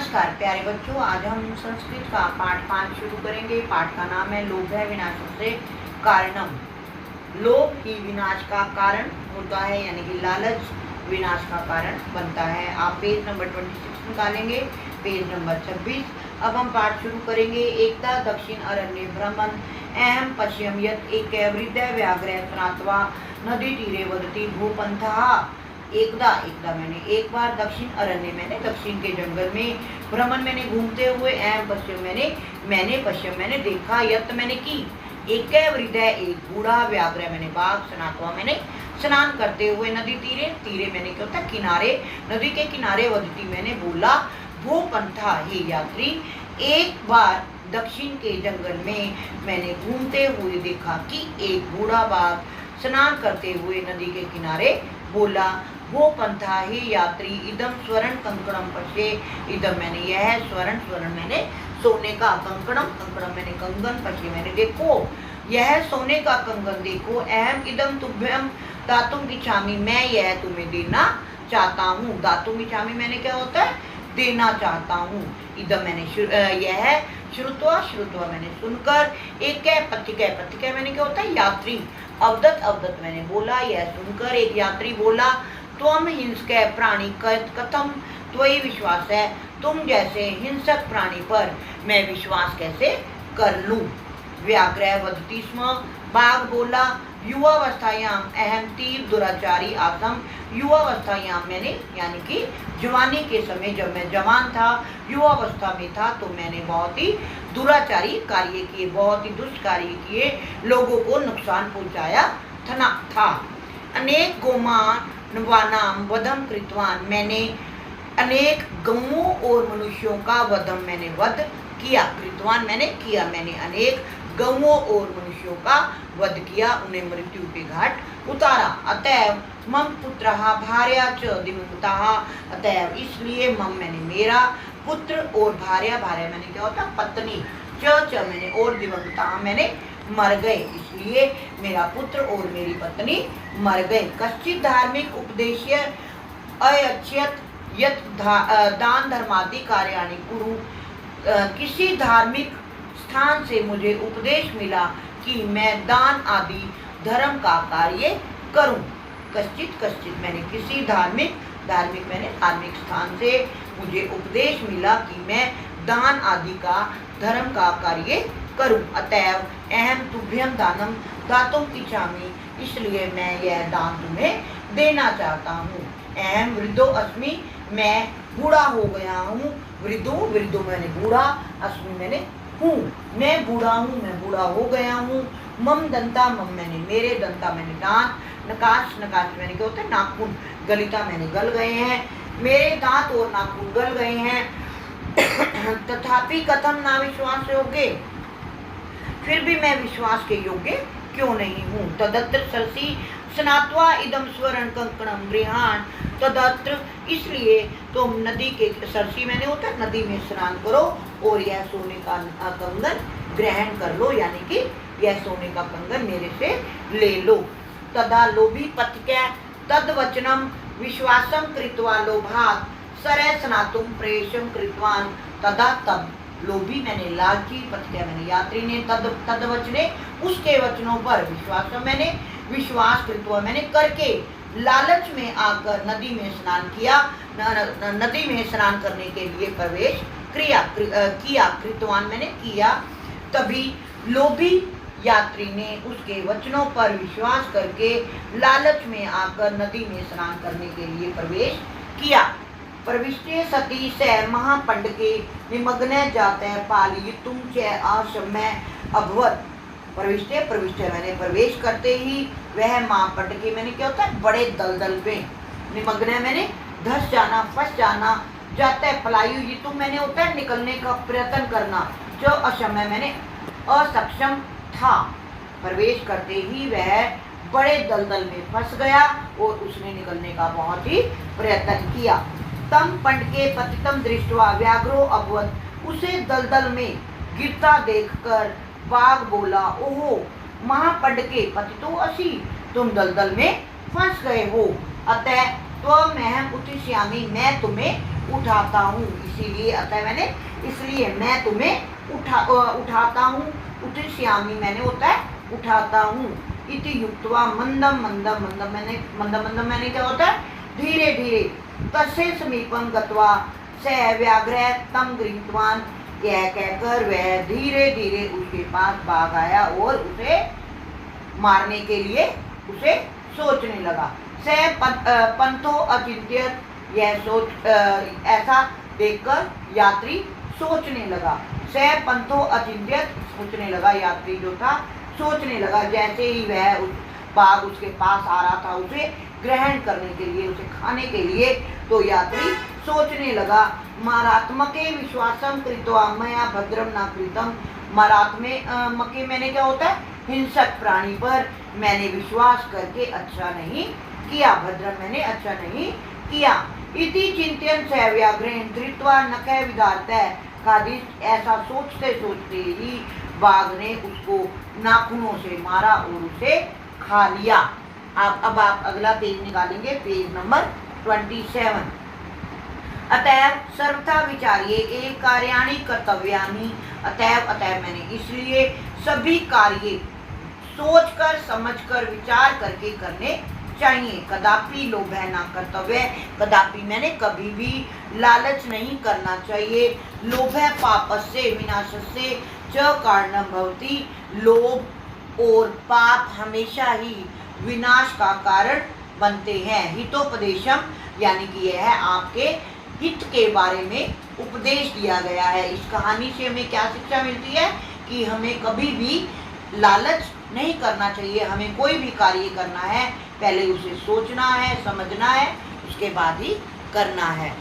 नमस्कार प्यारे बच्चों, आज हम संस्कृत का पाठ 5 शुरू करेंगे। पाठ का नाम है लोभ है विनाशस्य कारणम। लोभ ही विनाश का कारण होता है, यानी कि लालच विनाश का कारण बनता है। आप पेज नंबर 26 निकालेंगे, पेज नंबर 26। अब हम पाठ शुरू करेंगे। एकता दक्षिण अरण्य भ्रमण अहम पश्यम यत् एक वृद्ध व्याघ्र स्नात्वा नदी तीरे वदति भूपंथः। एकदा मैंने एक बार दक्षिण अरण्य मैंने दक्षिण के जंगल में भ्रमण मैंने घूमते हुए एवं पश्चिम मैंने देखा यत मैंने की एक वृद्ध एक बूढ़ा व्याघ्र मैंने बाघ स्नात्वा मैंने स्नान करते हुए नदी तीरे मैंने क्या होता किनारे नदी के किनारे वदती मैंने बोला भूपंथा हे यात्री। एक बार दक्षिण के जंगल में मैंने घूमते हुए देखा कि एक बूढ़ा बाघ स्नान करते हुए नदी के किनारे बोला वो पंथा ही यात्री इदम स्वर्ण कंकणम पश्ये। इदम मैंने यह स्वर्ण मैंने सोने का कंकणम मैंने कंगन पश्ये मैंने देखो यह सोने का कंगन देखो। अहम इदम तुभ्यम दातुम इच्छामि मैं यह तुम्हें देना चाहता हूँ। दातुम इच्छामि मैंने क्या होता है देना चाहता हूँ। इदम मैंने यह श्रुत्वा मैंने सुनकर एक पथिक मैंने क्या होता है यात्री। अवदत मैंने बोला यह सुनकर एक यात्री बोला त्वम हिंसक प्राणी कथम त्वयि विश्वास है। तुम जैसे हिंसक प्राणी पर मैं विश्वास कैसे कर लूं। व्याघ्र वदति स्म बाघ बोला युवावस्थायाम अहम तीव्र दुराचारी आसम। युवावस्थायाम मैंने यानी कि जवानी के समय जब मैं जवान था युवावस्था में था तो मैंने बहुत ही दुराचारी कार्य किए, बहुत ही दुष्ट कार्य किए, लोगों को नुकसान पहुंचाया था। अनेक गोमानवानाम वधम कृतवान मैंने अनेक गौओं और मनुष्यों का वधम मैंने वध किया। कृतवान मैंने किया, मैंने अनेक गौओं और मनुष्यों का वध किया, उन्हें मृत्यु के घाट उतारा। अतएव मम पुत्रः भार्या च दिवंगताः। अतएव इसलिए मम मैंने मेरा पुत्र और भार्या मैंने क्या होता पत्नी च मैंने और दिवंगताः मैंने मर गए, इसलिए मेरा पुत्र और मेरी पत्नी मर गए। कश्चित धार्मिक उपदेश्य अयच्छत यत् दान धर्मादि कार्याणि कुरु। किसी धार्मिक स्थान से मुझे उपदेश मिला कि मैं दान आदि धर्म का कार्य करूं। कश्चित मैंने किसी धार्मिक मैंने धार्मिक स्थान से मुझे उपदेश मिला कि मैं दान आदि का धर्म का कार्य करूं। अतएव अहम तुभ्यम दानम दातुम इच्छामि इसलिए मैं यह दान तुम्हें देना चाहता हूँ। अहम वृद्धो अस्मि मैं बूढ़ा हो गया हूँ। वृद्धो मैंने बूढ़ा, अस्मि मैंने हूँ, मैं बूढ़ा हूँ, मैं बूढ़ा हो गया हूँ। मम दंता मम मैंने मेरे, दंता मैंने दांत, नकाश मैंने क्या होता है नाखून, गलिता मैंने गल गए हैं, मेरे दांत और नाखून गल गए हैं। तथापि कथम ना विश्वास योग्य फिर भी मैं विश्वास के योग्य क्यों नहीं हूँ। तदत्र सरसी स्नात्वा इदम स्वर्ण कंकणम गृहाण। तदत्र इसलिए तुम नदी के सरसी मैंने होता है नदी में स्नान करो और यह सोने का कंगन ग्रहण कर लो, यानी कि यह सोने का कंगन मेरे से ले लो। तदा लोभी पथिक तद वचनम विश्वासम कृत्वा लोभात सरय स्नातुम प्रेषम कृतवान। तदा तब लोभी मैंने लालची पथिक मैंने यात्री ने तद वचने उसके वचनों पर मैंने विश्वास कृत्वा मैंने करके लालच में आकर नदी में स्नान किया, नदी में स्नान करने के लिए प्रवेश किया कृतवान मैंने किया। तभी लोभी यात्री ने उसके वचनों पर विश्वास करके लालच में आकर नदी में स्नान करने के लिए प्रवेश किया। प्रविष्टे सती स महापंडके निमग्न जाते पालयितुम च अशम्य अभवत। प्रविष्टे मैंने प्रवेश करते ही वह महापंडके मैंने क्या होता है बड़े दलदल में, निमग्न मैंने धस जाना फंस जाना, जाते पलायितुम मैंने होता है निकलने का प्रयत्न करना, जो अशम्य मैंने असक्षम था। प्रवेश करते ही वह बड़े दलदल में फंस गया और उसने निकलने का बहुत ही प्रयत्न किया। तम पंडके पतितम दृष्टवा व्याघ्रो अभवत। उसे दलदल में गिरता देखकर बाघ बोला ओहो महापंडके पतितो असी तुम दलदल में फंस गए हो। अतः त्वमहम उत्थिष्यामि, मैं तुम्हें उठाता हूँ, इसीलिए अतः मैंने इसलिए मैं तुम्हें उठाता हूँ, उत्थिष्यामि मैंने होता है उठाता हूँ, इति युक्त्वा मंदम मंदम मंदम मैंने क्या होता है धीरे धीरे, तस्य समीपम गत्वा स व्याघ्र तम गृहीतवान, यह कहकर वह धीरे धीरे उसके पास भाग आया और उसे मारने के लिए उसे सोचने लगा। स पंथो अचिंत्यत, यह सोच ऐसा देखकर यात्री सोचने लगा। स पंथो अचिंत्यत, सोचने लगा, यात्री जो था सोचने लगा। जैसे ही वह उस बाघ उसके पास आ रहा था उसे ग्रहण करने के लिए, उसे खाने के लिए, तो यात्री सोचने लगा, मारात्मके विश्वासम कृत्वा मया भद्रम न कृतम, मारात्मके मैंने क्या होता है हिंसक प्राणी पर मैंने विश्वास करके अच्छा नहीं किया, भद्रम मैंने अच्छा नहीं किया। इति चिंतन स व्याघ्रेण धृत्वा नखै विदार्तः खादित, ऐसा सोचते सोचते ही बाघ ने उसको नाखूनों से मारा और उसे खा लिया। अब आप अगला पेज निकालेंगे, पेज नंबर 27। अतएव सर्वथा विचारिये एक कार्याणि कर्तव्यानि, अतएव मैंने इसलिए सभी कार्य सोचकर समझकर विचार करके करने चाहिए। कदापि लोभ है ना कर्तव्य, कदापि मैंने कभी भी लालच नहीं करना चाहिए। लोभ है पापस्य विनाशस्य च कारणं भवति, लोभ और पाप हमेशा ही विनाश का कारण बनते हैं। हितोपदेशम, यानी कि यह है आपके हित के बारे में उपदेश दिया गया है। इस कहानी से हमें क्या शिक्षा मिलती है कि हमें कभी भी लालच नहीं करना चाहिए। हमें कोई भी कार्य करना है पहले उसे सोचना है, समझना है, उसके बाद ही करना है।